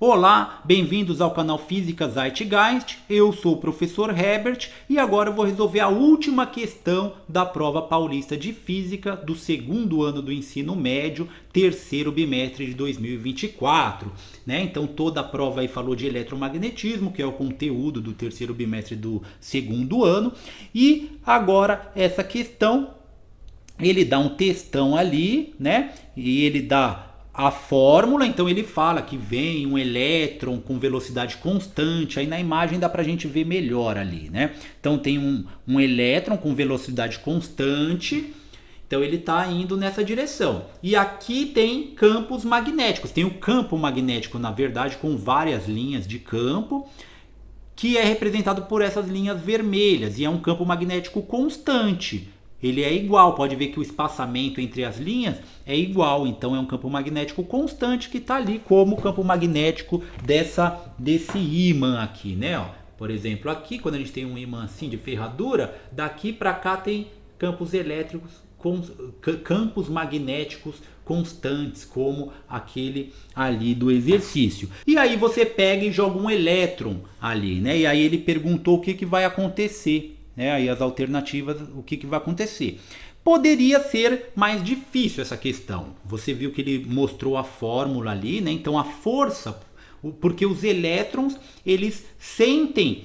Olá, bem-vindos ao canal Física Zeitgeist, eu sou o professor Herbert e agora eu vou resolver a última questão da prova paulista de Física do segundo ano do ensino médio, terceiro bimestre de 2024. Então toda a prova aí falou de eletromagnetismo, que é o conteúdo do terceiro bimestre do segundo ano, e agora essa questão, ele dá um textão ali, e ele dá a fórmula, então ele fala que vem um elétron com velocidade constante, aí na imagem dá pra gente ver melhor ali, Então tem um elétron com velocidade constante, então ele está indo nessa direção. E aqui tem campos magnéticos, tem o campo magnético, na verdade, com várias linhas de campo, que é representado por essas linhas vermelhas, e é um campo magnético constante. Ele é igual, pode ver que o espaçamento entre as linhas é igual, então é um campo magnético constante que está ali como o campo magnético desse ímã aqui, Por exemplo, aqui quando a gente tem um ímã assim de ferradura, daqui para cá tem campos elétricos, campos magnéticos constantes, como aquele ali do exercício. E aí você pega e joga um elétron ali, E aí ele perguntou o que vai acontecer. Aí as alternativas, o que vai acontecer. Poderia ser mais difícil essa questão. Você viu que ele mostrou a fórmula ali, Então a força, porque os elétrons, eles sentem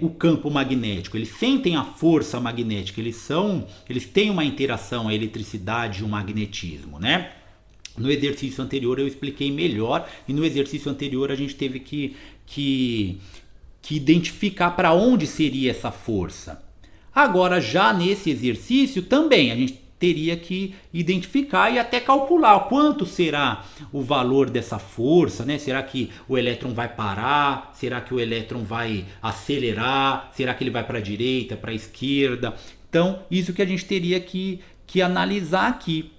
o campo magnético, eles sentem a força magnética, eles têm uma interação, a eletricidade e o magnetismo, No exercício anterior eu expliquei melhor, e no exercício anterior a gente teve que identificar para onde seria essa força. Agora, já nesse exercício também a gente teria que identificar e até calcular quanto será o valor dessa força, Será que o elétron vai parar? Será que o elétron vai acelerar? Será que ele vai para a direita, para a esquerda? Então, isso que a gente teria que analisar aqui.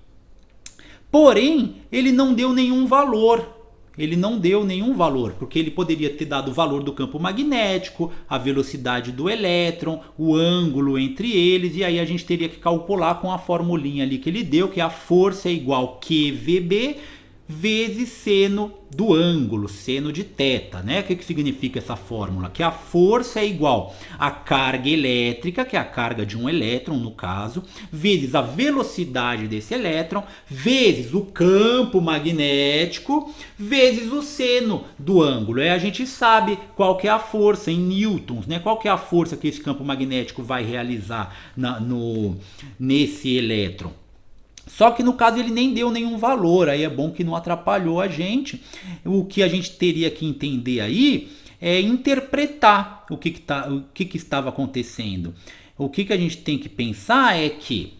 Porém, ele não deu nenhum valor. Porque ele poderia ter dado o valor do campo magnético, a velocidade do elétron, o ângulo entre eles, e aí a gente teria que calcular com a formulinha ali que ele deu, que a força é igual QVB vezes seno do ângulo, seno de θ, O que significa essa fórmula? Que a força é igual à carga elétrica, que é a carga de um elétron no caso, vezes a velocidade desse elétron, vezes o campo magnético, vezes o seno do ângulo. Aí a gente sabe qual que é a força em newtons, Qual que é a força que esse campo magnético vai realizar nesse elétron. Só que no caso ele nem deu nenhum valor, aí é bom que não atrapalhou a gente. O que a gente teria que entender aí é interpretar o que estava acontecendo. O que a gente tem que pensar é que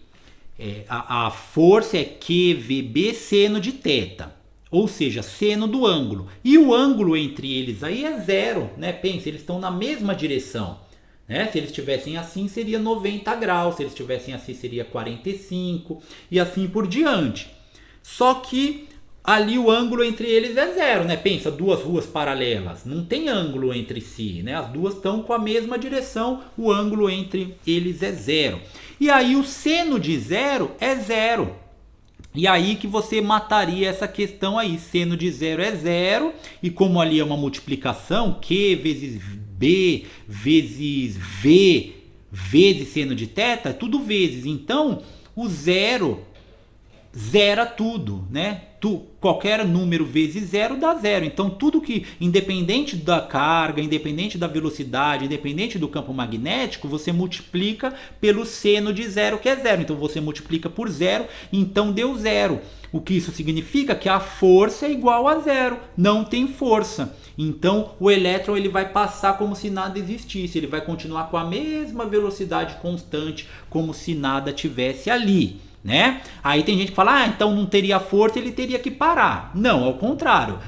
a força é QVB seno de θ, ou seja, seno do ângulo. E o ângulo entre eles aí é zero, Pensa, eles estão na mesma direção. Se eles estivessem assim seria 90 graus, se eles estivessem assim seria 45 e assim por diante. Só que ali o ângulo entre eles é zero, Pensa, duas ruas paralelas, não tem ângulo entre si, As duas estão com a mesma direção, o ângulo entre eles é zero. E aí o seno de zero é zero. E aí que você mataria essa questão aí, seno de zero é zero, e como ali é uma multiplicação, Q vezes B vezes V vezes seno de θ, tudo vezes. Então, o zero zera tudo, qualquer número vezes zero dá zero. Então, tudo que, independente da carga, independente da velocidade, independente do campo magnético, você multiplica pelo seno de zero, que é zero. Então, você multiplica por zero, então deu zero. O que isso significa? Que a força é igual a zero, não tem força. Então, o elétron ele vai passar como se nada existisse, ele vai continuar com a mesma velocidade constante, como se nada tivesse ali. Aí tem gente que fala, então não teria força, ele teria que parar. Não, ao contrário.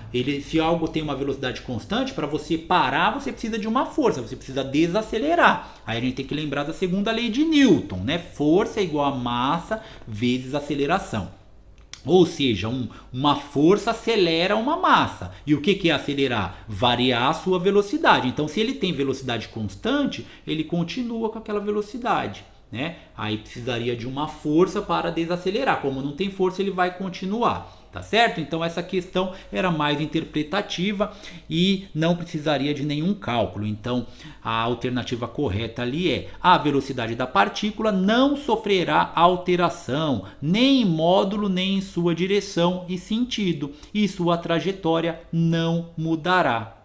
Se algo tem uma velocidade constante, para você parar, você precisa de uma força, você precisa desacelerar. Aí a gente tem que lembrar da segunda lei de Newton, Força é igual a massa vezes aceleração. Ou seja, uma força acelera uma massa. E o que é acelerar? Variar a sua velocidade. Então, se ele tem velocidade constante, ele continua com aquela velocidade. né? Aí precisaria de uma força para desacelerar. Como não tem força, ele vai continuar. Tá certo? Então essa questão era mais interpretativa e não precisaria de nenhum cálculo. Então a alternativa correta ali é: a velocidade da partícula não sofrerá alteração, nem em módulo, nem em sua direção e sentido, e sua trajetória não mudará.